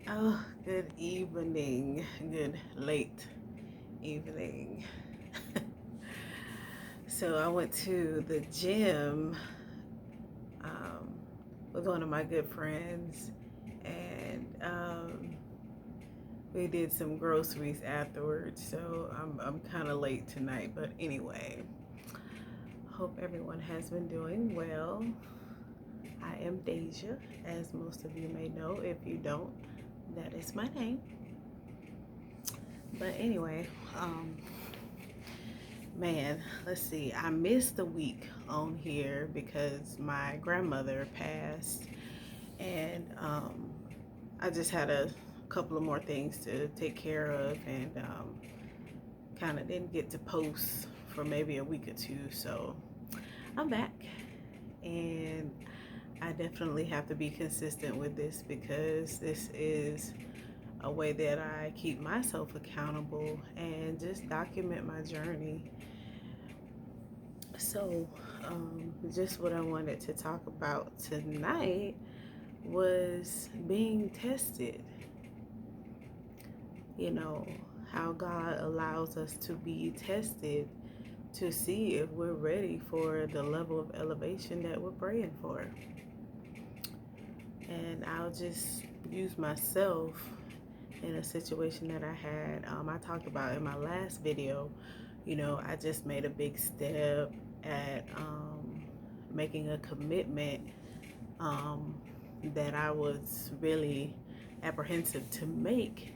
Oh, good evening. Good late evening. So I went to the gym um, with one of my good friends, and we did some groceries afterwards. So I'm kind of late tonight, but anyway, hope everyone has been doing well. I am Deja, as most of you may know. If you don't, that is my name. But anyway, um, man, let's see. I missed a week on here because my grandmother passed, and I just had a couple of more things to take care of, and kind of didn't get to post for maybe a week or two. So I'm back, and I definitely have to be consistent with this because this is a way that I keep myself accountable and just document my journey. So, just what I wanted to talk about tonight was being tested. You know, how God allows us to be tested to see if we're ready for the level of elevation that we're praying for. And I'll just use myself in a situation that I had. I talked about in my last video. I just made a big step at making a commitment um, that I was really apprehensive to make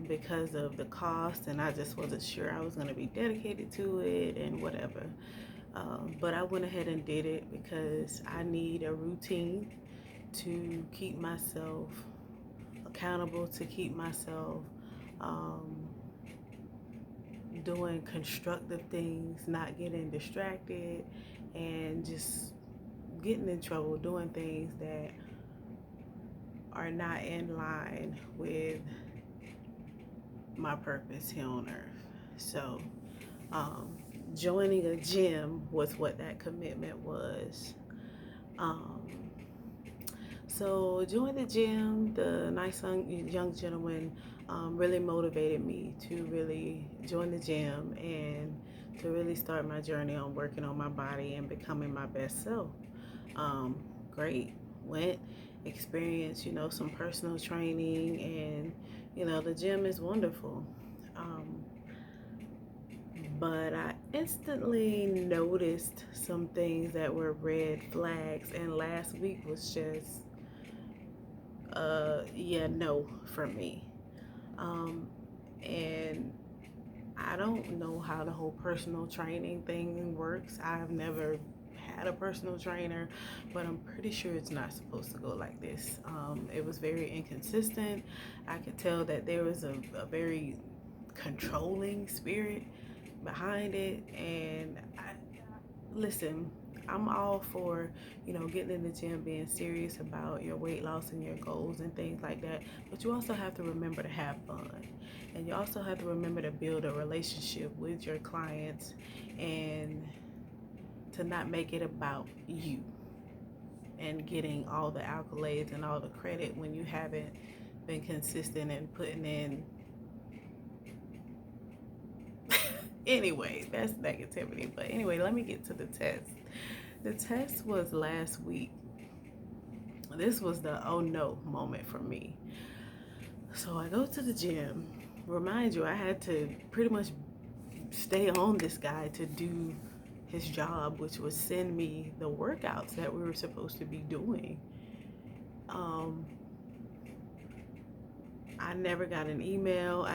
because of the cost, and I just wasn't sure I was going to be dedicated to it and whatever. But I went ahead and did it because I need a routine to keep myself accountable, to keep myself um, doing constructive things, not getting distracted, and just getting in trouble doing things that are not in line with my purpose here on earth. So, um, joining a gym was what that commitment was. Um, so, joining the gym, the nice young gentleman really motivated me to really join the gym and to really start my journey on working on my body and becoming my best self. um, Great. Went, experienced, some personal training, and the gym is wonderful. Um, but I instantly noticed some things that were red flags, and last week was just, yeah, no for me. Um, and I don't know how the whole personal training thing works. I've never had a personal trainer, but I'm pretty sure it's not supposed to go like this. It was very inconsistent. I could tell that there was a very controlling spirit behind it. And listen, I'm all for, getting in the gym, being serious about your weight loss and your goals and things like that. But you also have to remember to have fun. And you also have to remember to build a relationship with your clients and to not make it about you and getting all the accolades and all the credit when you haven't been consistent and putting in. Anyway, that's negativity. But anyway, let me get to the test. The test was last week. This was the oh no moment for me. So I go to the gym. Remind you, I had to pretty much stay on this guy to do his job, which was send me the workouts that we were supposed to be doing. Um, I never got an email.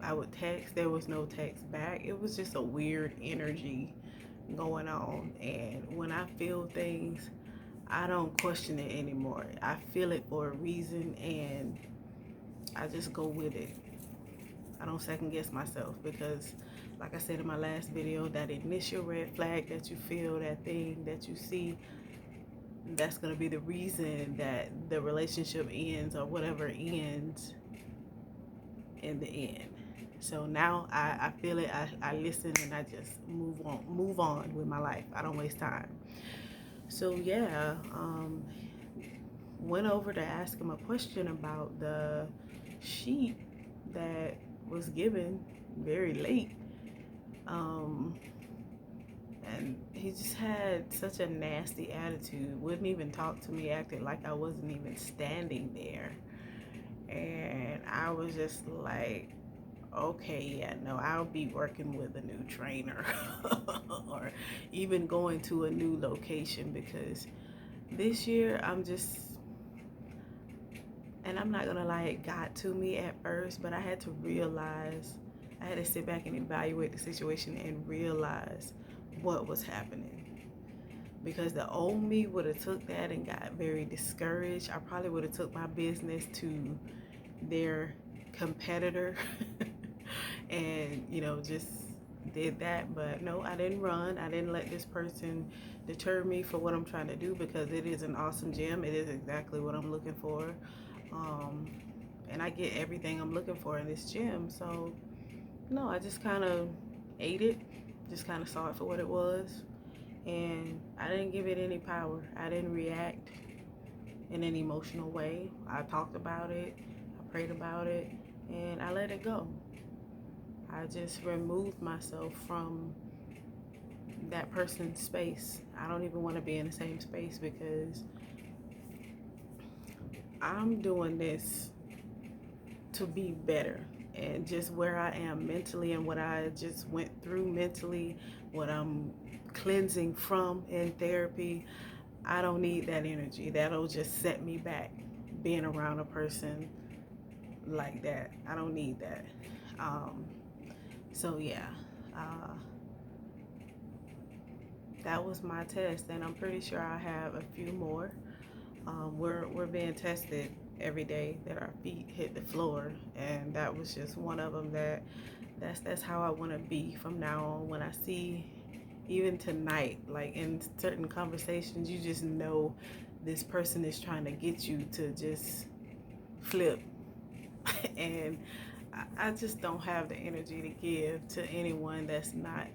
I would text. There was no text back. It was just a weird energy going on. And when I feel things, I don't question it anymore. I feel it for a reason, and I just go with it. I don't second guess myself because, like I said in my last video, that initial red flag that you feel, that thing that you see, that's going to be the reason that the relationship ends or whatever ends in the end. So now I feel it, I listen, and I just move on with my life. I don't waste time. So yeah, went over to ask him a question about the sheet that was given very late. Um, and he just had such a nasty attitude, wouldn't even talk to me, acted like I wasn't even standing there. And I was just like, okay, yeah, no, I'll be working with a new trainer or even going to a new location, because this year I'm just, and I'm not gonna lie, it got to me at first, but I had to realize, I had to sit back and evaluate the situation and realize what was happening. Because the old me would have took that and got very discouraged. I probably would have took my business to their competitor and, you know, just did that. But no, I didn't run. I didn't let this person deter me for what I'm trying to do, because it is an awesome gym. It is exactly what I'm looking for. And I get everything I'm looking for in this gym. So no, I just kind of ate it, just kind of saw it for what it was, and I didn't give it any power. I didn't react in an emotional way. I talked about it, I prayed about it, and I let it go. I just removed myself from that person's space. I don't even want to be in the same space, because I'm doing this to be better. And just where I am mentally and what I just went through mentally, what I'm cleansing from in therapy, I don't need that energy. That'll just set me back, being around a person like that. I don't need that. Um, so yeah, uh, that was my test, and I'm pretty sure I have a few more. We're being tested every day that our feet hit the floor, and that was just one of them. That's how I want to be from now on. When I see, even tonight, like in certain conversations, you just know this person is trying to get you to just flip. And I just don't have the energy to give to anyone that's not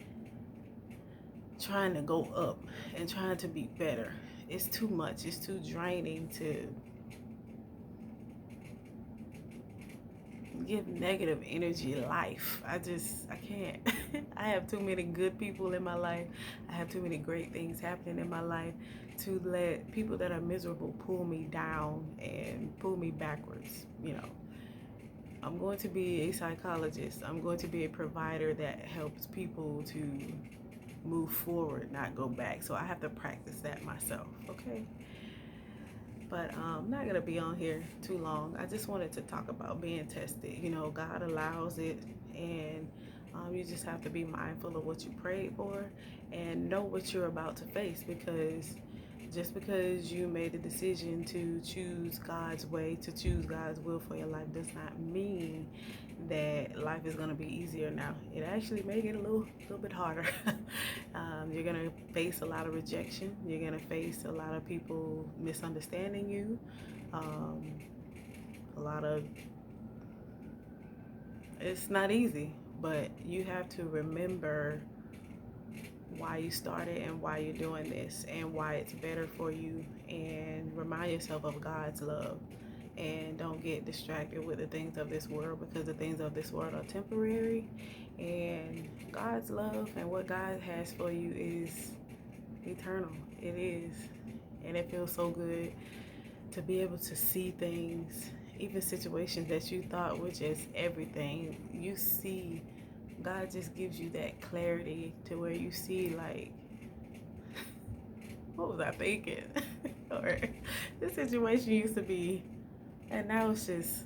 trying to go up and trying to be better. It's too much. It's too draining to give negative energy life. I can't. I have too many good people in my life. I have too many great things happening in my life to let people that are miserable pull me down and pull me backwards. You know, I'm going to be a psychologist. I'm going to be a provider that helps people to move forward, not go back. So I have to practice that myself, okay? But I'm not gonna be on here too long. I just wanted to talk about being tested. You know, God allows it, and you just have to be mindful of what you prayed for and know what you're about to face. Because just because you made the decision to choose God's way, to choose God's will for your life, does not mean that life is going to be easier now. It actually may get a little bit harder. You're going to face a lot of rejection. You're going to face a lot of people misunderstanding you. A lot of, it's not easy, but you have to remember why you started and why you're doing this and why it's better for you, and remind yourself of God's love. And don't get distracted with the things of this world, because the things of this world are temporary, and God's love and what God has for you is eternal. It is. And it feels so good to be able to see things, even situations that you thought were just everything. You see, God just gives you that clarity to where you see, like, what was I thinking? Or this situation used to be, and now it's just,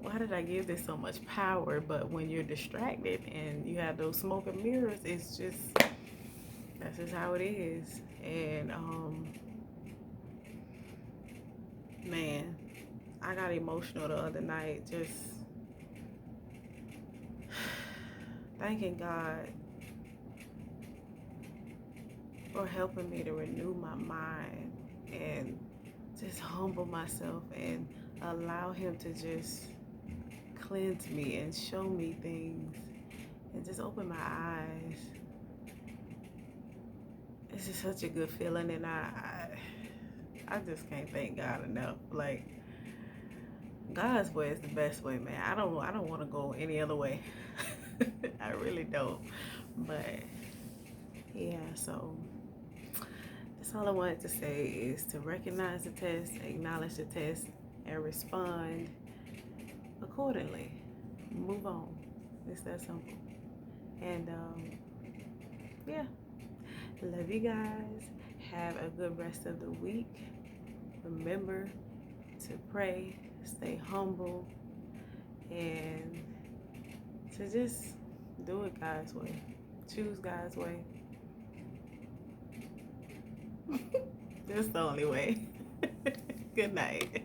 why did I give this so much power? But when you're distracted and you have those smoke and mirrors, it's just, that's just how it is. And man, I got emotional the other night, just thanking God for helping me to renew my mind and just humble myself and allow Him to just cleanse me and show me things and just open my eyes. It's just such a good feeling, and I just can't thank God enough. Like, God's way is the best way, man. I don't want to go any other way. I really don't. But yeah, so that's all I wanted to say is to recognize the test, acknowledge the test, and respond accordingly. Move on. It's that simple. And yeah, love you guys. Have a good rest of the week. Remember to pray, stay humble, and to just do it God's way. Choose God's way. That's the only way. Good night.